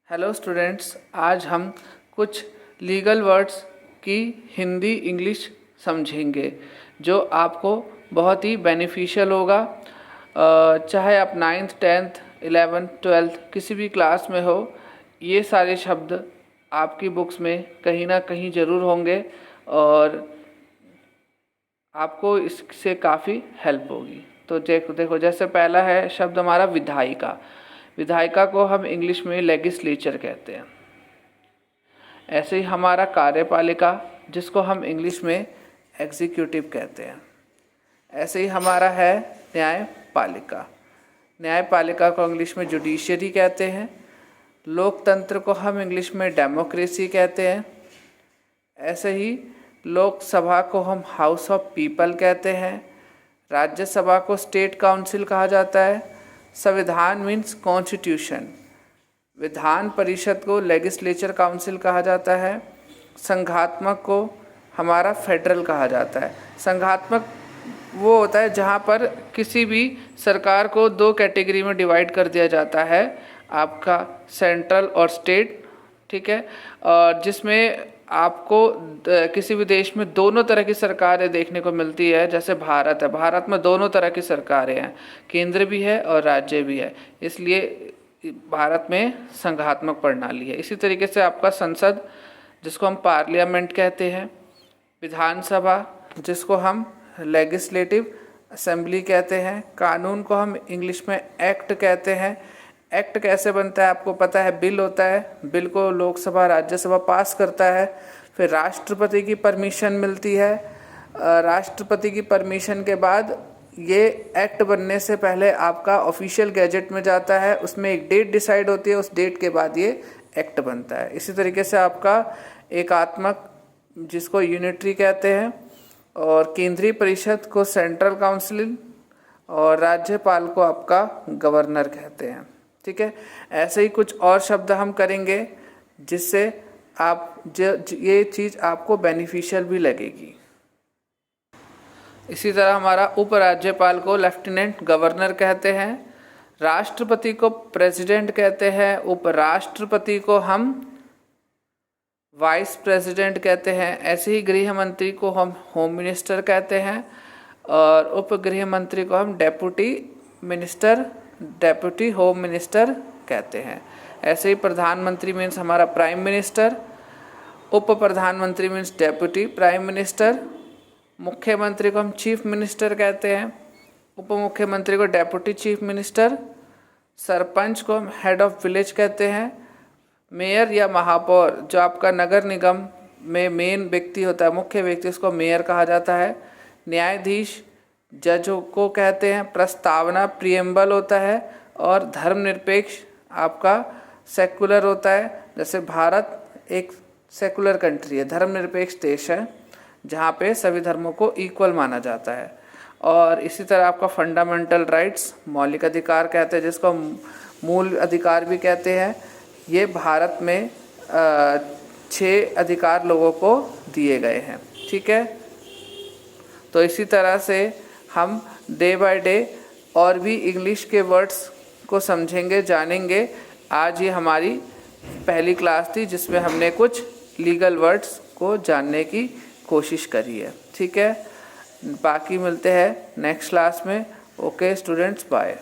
Hello students, आज हम कुछ लीगल वर्ड्स की हिंदी इंग्लिश समझेंगे जो आपको बहुत ही बेनिफिशियल होगा। चाहे आप 9th 10th 11th 12th किसी भी क्लास में हो, ये सारे शब्द आपकी बुक्स में कहीं ना कहीं ज़रूर होंगे और आपको इससे काफ़ी हेल्प होगी। तो देखो जैसे पहला है शब्द हमारा विधायिका। विधायिका को हम इंग्लिश में लेजिस्लेचर कहते हैं। ऐसे ही हमारा कार्यपालिका, जिसको हम इंग्लिश में एग्जीक्यूटिव कहते हैं। ऐसे ही हमारा है न्यायपालिका। न्यायपालिका को इंग्लिश में जुडिशरी कहते हैं। लोकतंत्र को हम इंग्लिश में डेमोक्रेसी कहते हैं। ऐसे ही लोकसभा को हम हाउस ऑफ पीपल कहते हैं। राज्यसभा को स्टेट काउंसिल कहा जाता है। संविधान मीन्स कॉन्स्टिट्यूशन। विधान परिषद को लेजिस्लेचर काउंसिल कहा जाता है। संघात्मक को हमारा फेडरल कहा जाता है। संघात्मक वो होता है जहाँ पर किसी भी सरकार को दो कैटेगरी में डिवाइड कर दिया जाता है, आपका सेंट्रल और स्टेट, ठीक है। और जिसमें आपको किसी भी देश में दोनों तरह की सरकारें देखने को मिलती है। जैसे भारत है, भारत में दोनों तरह की सरकारें हैं, केंद्र भी है और राज्य भी है, इसलिए भारत में संघात्मक प्रणाली है। इसी तरीके से आपका संसद, जिसको हम पार्लियामेंट कहते हैं। विधानसभा, जिसको हम लेजिस्लेटिव असेंबली कहते हैं। कानून को हम इंग्लिश में एक्ट कहते हैं। एक्ट कैसे बनता है आपको पता है, बिल होता है, बिल को लोकसभा राज्यसभा पास करता है, फिर राष्ट्रपति की परमिशन मिलती है। राष्ट्रपति की परमिशन के बाद ये एक्ट बनने से पहले आपका ऑफिशियल गैजेट में जाता है, उसमें एक डेट डिसाइड होती है, उस डेट के बाद ये एक्ट बनता है। इसी तरीके से आपका एकात्मक, जिसको यूनिटरी कहते हैं, और केंद्रीय परिषद को सेंट्रल काउंसिल, और राज्यपाल को आपका गवर्नर कहते हैं, ठीक है। ऐसे ही कुछ और शब्द हम करेंगे जिससे आप ये चीज़ आपको बेनिफिशियल भी लगेगी। इसी तरह हमारा उपराज्यपाल को लेफ्टिनेंट गवर्नर कहते हैं। राष्ट्रपति को प्रेसिडेंट कहते हैं। उपराष्ट्रपति को हम वाइस प्रेसिडेंट कहते हैं। ऐसे ही गृह मंत्री को हम होम मिनिस्टर कहते हैं और उप गृह मंत्री को हम डेप्यूटी होम मिनिस्टर कहते हैं। ऐसे ही प्रधानमंत्री मीन्स हमारा प्राइम मिनिस्टर। उप प्रधानमंत्री मीन्स डेप्यूटी प्राइम मिनिस्टर। मुख्यमंत्री को हम चीफ मिनिस्टर कहते हैं। उप मुख्यमंत्री को डेप्यूटी चीफ मिनिस्टर। सरपंच को हम हेड ऑफ विलेज कहते हैं। मेयर या महापौर, जो आपका नगर निगम में मेन व्यक्ति होता है, मुख्य व्यक्ति, उसको मेयर कहा जाता है। न्यायाधीश जज को कहते हैं। प्रस्तावना प्रियम्बल होता है। और धर्मनिरपेक्ष आपका सेकुलर होता है। जैसे भारत एक सेकुलर कंट्री है, धर्मनिरपेक्ष देश है, जहाँ पे सभी धर्मों को इक्वल माना जाता है। और इसी तरह आपका फंडामेंटल राइट्स, मौलिक अधिकार कहते हैं, जिसको मूल अधिकार भी कहते हैं। ये भारत में 6 अधिकार लोगों को दिए गए हैं, ठीक है। तो इसी तरह से हम डे बाय डे और भी इंग्लिश के वर्ड्स को समझेंगे, जानेंगे। आज ये हमारी पहली क्लास थी जिसमें हमने कुछ लीगल वर्ड्स को जानने की कोशिश करी है, ठीक है। बाकी मिलते हैं नेक्स्ट क्लास में। Okay students, bye.